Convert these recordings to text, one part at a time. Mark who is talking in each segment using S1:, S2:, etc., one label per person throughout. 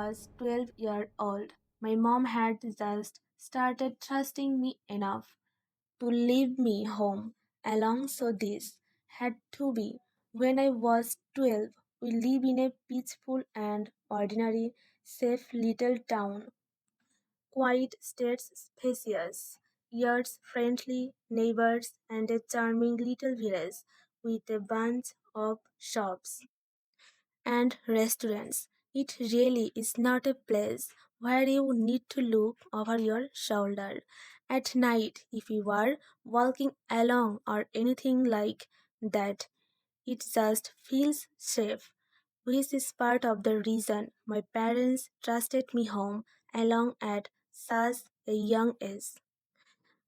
S1: was 12 years old. My mom had just started trusting me enough to leave me home alone, so this had to be when I was 12. We live in a peaceful and ordinary, safe little town. Quiet streets, spacious yards, friendly neighbors, and a charming little village with a bunch of shops and restaurants. It really is not a place where you need to look over your shoulder at night if you are walking along or anything like that. It just feels safe, which is part of the reason my parents trusted me home along at such a young age.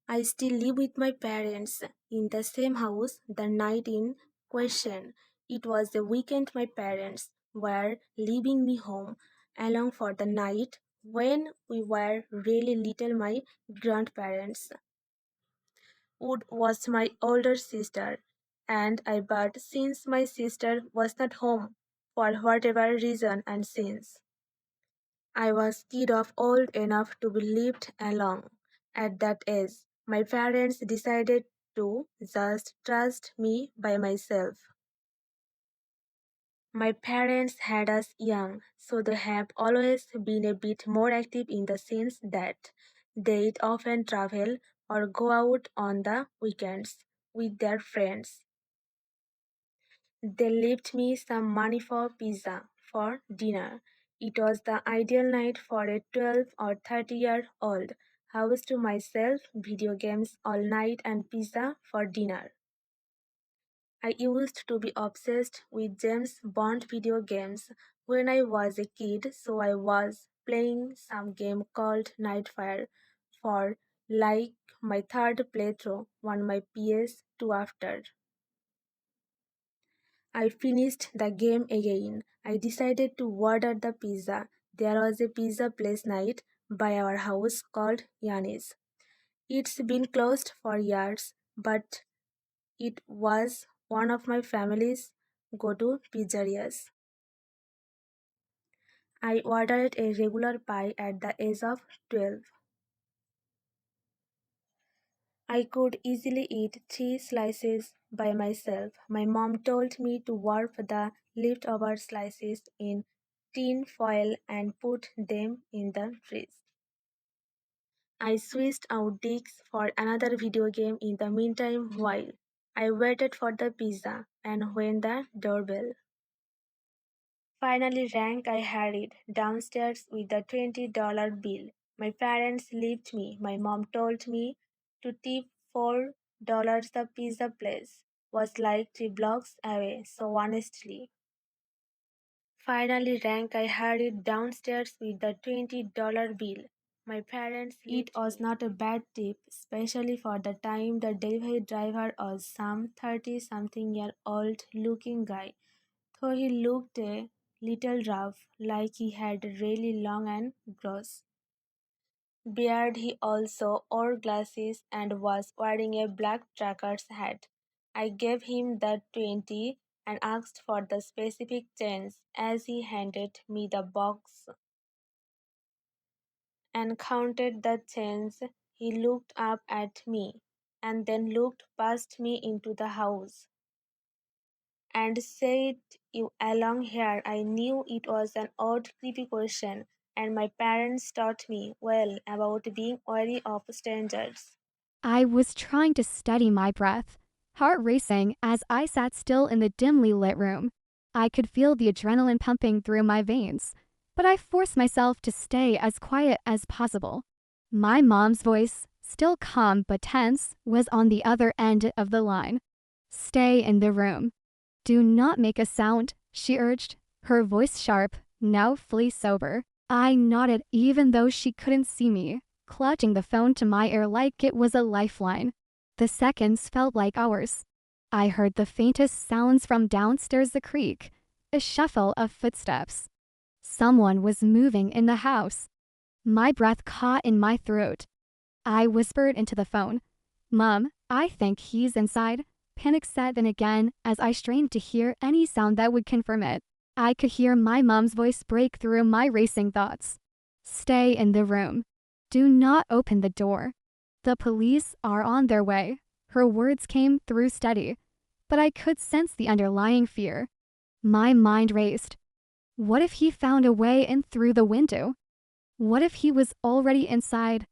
S1: I still live with my parents in the same house the night in question. It was the weekend my parents were leaving me home along for the night when we were really little. My grandparents Wood was my older sister and I, but since my sister was not home for whatever reason, and since I was kid of old enough to be left alone at that age, my parents decided to just trust me by myself. My parents had us young, so they have always been a bit more active in the sense that they'd often travel or go out on the weekends with their friends. They left me some money for pizza for dinner. It was the ideal night for a 12 or 30-year-old house to myself, video games all night and pizza for dinner. I used to be obsessed with James Bond video games when I was a kid, so I was playing some game called Nightfire for like my third playthrough on my PS2 after. I finished the game again. I decided to order the pizza. There was a pizza place night by our house called Yanni's. It's been closed for years, but it was one of my family's go-to pizzerias. I ordered a regular pie at the age of 12. I could easily eat 3 slices by myself. My mom told me to warp the leftover slices in tin foil and put them in the fridge. I switched out discs for another video game in the meantime while I waited for the pizza, and when the doorbell finally rang, I hurried downstairs with the $20 bill. My parents left me. My mom told me to tip $4. The pizza place was like 3 blocks away, so honestly. Finally rang, I hurried downstairs with the $20 bill. My parents It was not a bad tip, especially for the time the delivery driver was some 30 something year old looking guy. Though he looked a little rough, like he had a really long and gross beard, he also wore glasses and was wearing a black trucker's hat. I gave him the 20 and asked for the specific change as he handed me the box and counted the change. He looked up at me and then looked past me into the house and said, "You along here?" I knew it was an odd, creepy question, and my parents taught me well about being wary of strangers.
S2: I was trying to steady my breath, heart racing as I sat still in the dimly lit room. I could feel the adrenaline pumping through my veins, but I forced myself to stay as quiet as possible. My mom's voice, still calm but tense, was on the other end of the line. "Stay in the room. Do not make a sound," she urged, her voice sharp, now fully sober. I nodded even though she couldn't see me, clutching the phone to my ear like it was a lifeline. The seconds felt like hours. I heard the faintest sounds from downstairs, the creak, a shuffle of footsteps. Someone was moving in the house. My breath caught in my throat. I whispered into the phone, "Mom, I think he's inside." Panic set in again as I strained to hear any sound that would confirm it. I could hear my mom's voice break through my racing thoughts. Stay in the room. Do not open the door. The police are on their way. Her words came through steady, but I could sense the underlying fear. My mind raced. What if he found a way in through the window? What if he was already inside?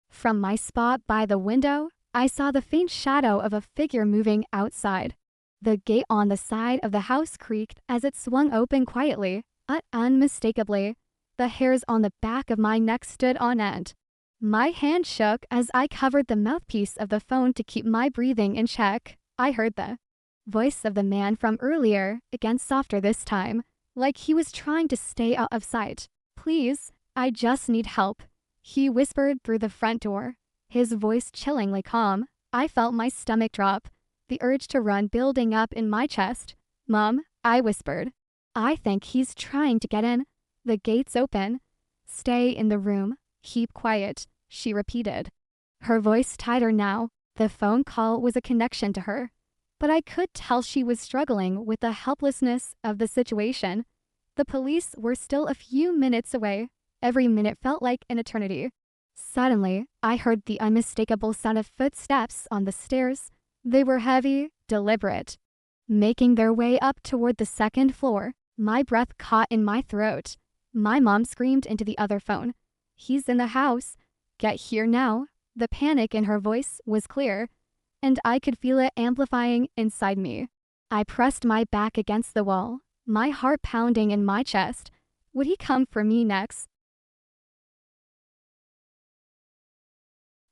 S2: From my spot by the window, I saw the faint shadow of a figure moving outside. The gate on the side of the house creaked as it swung open quietly, but unmistakably. The hairs on the back of my neck stood on end. My hand shook as I covered the mouthpiece of the phone to keep my breathing in check. I heard the voice of the man from earlier, again softer this time, like he was trying to stay out of sight. Please, I just need help, he whispered through the front door, his voice chillingly calm. I felt my stomach drop, the urge to run building up in my chest. Mom, I whispered. I think he's trying to get in. The gate's open. Stay in the room. Keep quiet, she repeated. Her voice tighter now. The phone call was a connection to her, but I could tell she was struggling with the helplessness of the situation. The police were still a few minutes away. Every minute felt like an eternity. Suddenly, I heard the unmistakable sound of footsteps on the stairs. They were heavy, deliberate, making their way up toward the second floor. My breath caught in my throat. My mom screamed into the other phone. He's in the house. Get here now. The panic in her voice was clear, and I could feel it amplifying inside me. I pressed my back against the wall, my heart pounding in my chest. Would he come for me next?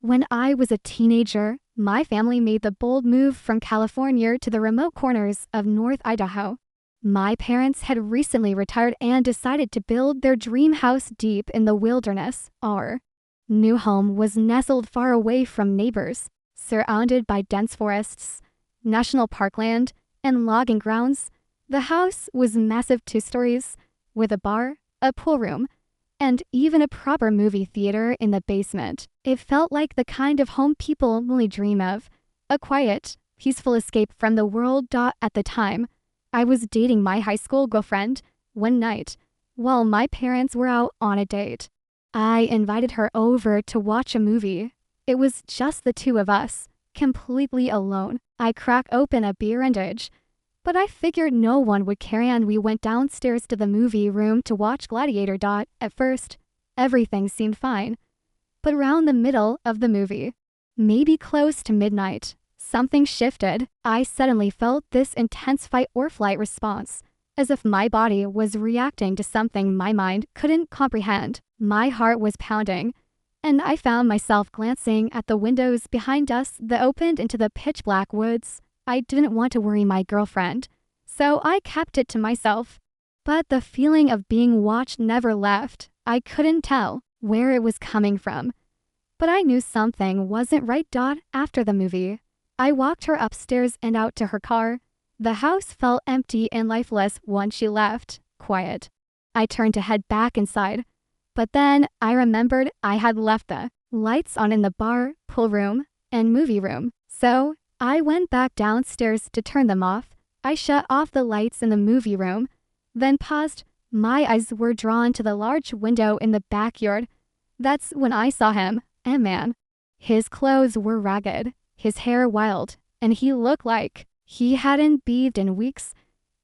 S2: When I was a teenager, my family made the bold move from California to the remote corners of North Idaho. My parents had recently retired and decided to build their dream house deep in the wilderness. Our new home was nestled far away from neighbors, surrounded by dense forests, national parkland, and logging grounds. The house was massive 2 stories, with a bar, a pool room, and even a proper movie theater in the basement. It felt like the kind of home people only dream of, a quiet, peaceful escape from the world. At the time, I was dating my high school girlfriend. One night, while my parents were out on a date, I invited her over to watch a movie. It was just the 2 of us, completely alone. I cracked open a beer and edge, but I figured no one would care, and we went downstairs to the movie room to watch Gladiator. At first, everything seemed fine, but around the middle of the movie, maybe close to midnight, something shifted. I suddenly felt this intense fight or flight response, as if my body was reacting to something my mind couldn't comprehend. My heart was pounding, and I found myself glancing at the windows behind us that opened into the pitch-black woods. I didn't want to worry my girlfriend, so I kept it to myself. But the feeling of being watched never left. I couldn't tell where it was coming from, but I knew something wasn't right. After the movie, I walked her upstairs and out to her car. The house felt empty and lifeless once she left, quiet. I turned to head back inside, but then I remembered I had left the lights on in the bar, pool room, and movie room. So I went back downstairs to turn them off. I shut off the lights in the movie room, then paused. My eyes were drawn to the large window in the backyard. That's when I saw him, a man. His clothes were ragged, his hair wild, and he looked like he hadn't bathed in weeks.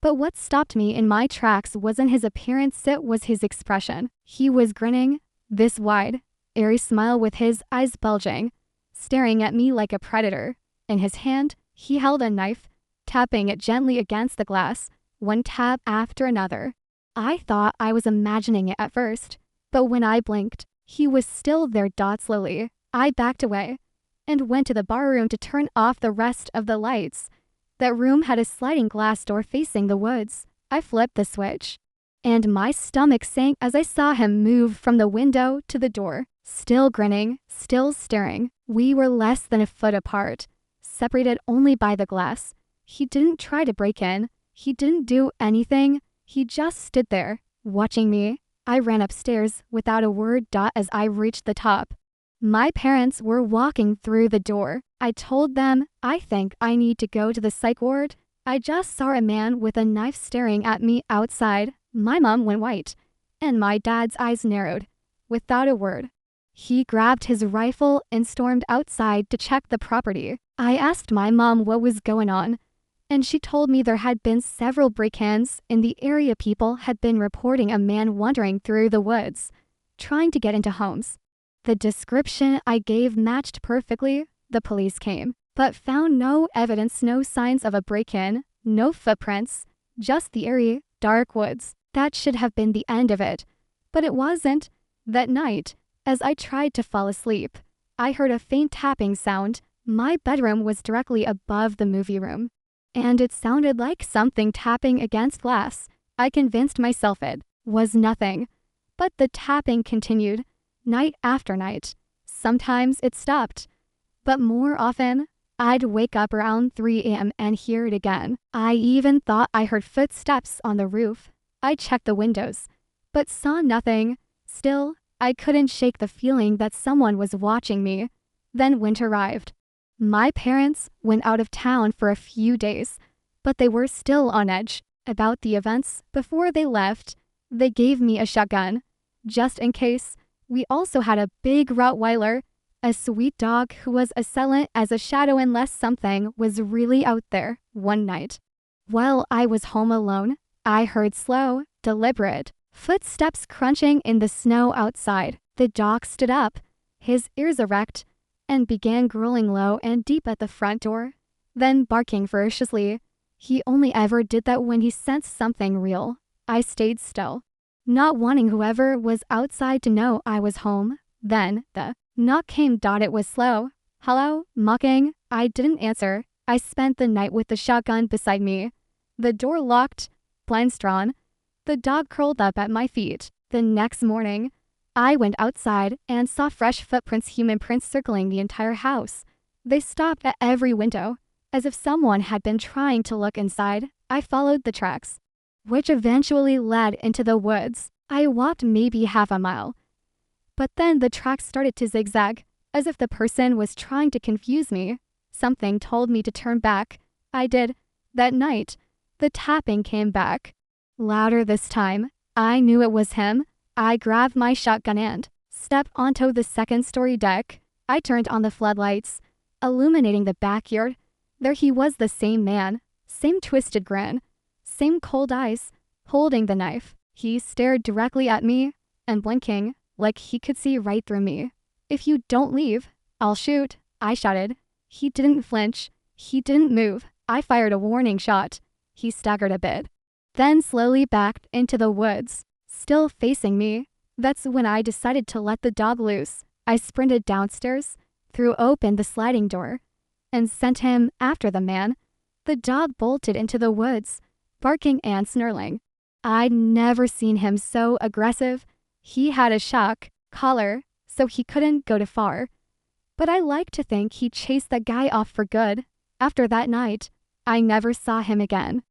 S2: But what stopped me in my tracks wasn't his appearance, it was his expression. He was grinning, this wide, airy smile with his eyes bulging, staring at me like a predator. In his hand, he held a knife, tapping it gently against the glass, one tap after another. I thought I was imagining it at first, but when I blinked, he was still there. Slowly, I backed away and went to the bar room to turn off the rest of the lights. That room had a sliding glass door facing the woods. I flipped the switch, and my stomach sank as I saw him move from the window to the door, still grinning, still staring. We were less than a foot apart, separated only by the glass. He didn't try to break in. He didn't do anything. He just stood there, watching me. I ran upstairs without a word. As I reached the top, my parents were walking through the door. I told them, I think I need to go to the psych ward. I just saw a man with a knife staring at me outside. My mom went white, and my dad's eyes narrowed. Without a word, he grabbed his rifle and stormed outside to check the property. I asked my mom what was going on, and she told me there had been several break-ins and the area people had been reporting a man wandering through the woods, trying to get into homes. The description I gave matched perfectly. The police came, but found no evidence, no signs of a break-in, no footprints, just the eerie, dark woods. That should have been the end of it, but it wasn't. That night, as I tried to fall asleep, I heard a faint tapping sound. My bedroom was directly above the movie room, and it sounded like something tapping against glass. I convinced myself it was nothing, but the tapping continued, night after night. Sometimes it stopped, but more often, I'd wake up around 3 a.m. and hear it again. I even thought I heard footsteps on the roof. I checked the windows, but saw nothing. Still, I couldn't shake the feeling that someone was watching me. Then winter arrived. My parents went out of town for a few days, but they were still on edge about the events. Before they left, they gave me a shotgun, just in case. We also had a big Rottweiler, a sweet dog who was as silent as a shadow unless something was really out there. One night, while I was home alone, I heard slow, deliberate footsteps crunching in the snow outside. The dog stood up, his ears erect, and began growling low and deep at the front door, then barking ferociously. He only ever did that when he sensed something real. I stayed still, not wanting whoever was outside to know I was home. Then the knock came. It was slow. Hello? Mocking. I didn't answer. I spent the night with the shotgun beside me. The door locked, blinds drawn. The dog curled up at my feet. The next morning, I went outside and saw fresh footprints, human prints circling the entire house. They stopped at every window, as if someone had been trying to look inside. I followed the tracks, which eventually led into the woods. I walked maybe half a mile, but then the tracks started to zigzag, as if the person was trying to confuse me. Something told me to turn back. I did. That night, the tapping came back, louder this time. I knew it was him. I grabbed my shotgun and stepped onto the second-story deck. I turned on the floodlights, illuminating the backyard. There he was, the same man, same twisted grin, same cold eyes, holding the knife. He stared directly at me and blinking, like he could see right through me. "If you don't leave, I'll shoot," I shouted. He didn't flinch. He didn't move. I fired a warning shot. He staggered a bit, then slowly backed into the woods, still facing me. That's when I decided to let the dog loose. I sprinted downstairs, threw open the sliding door, and sent him after the man. The dog bolted into the woods, barking and snarling. I'd never seen him so aggressive. He had a shock collar, so he couldn't go too far. But I like to think he chased that guy off for good. After that night, I never saw him again.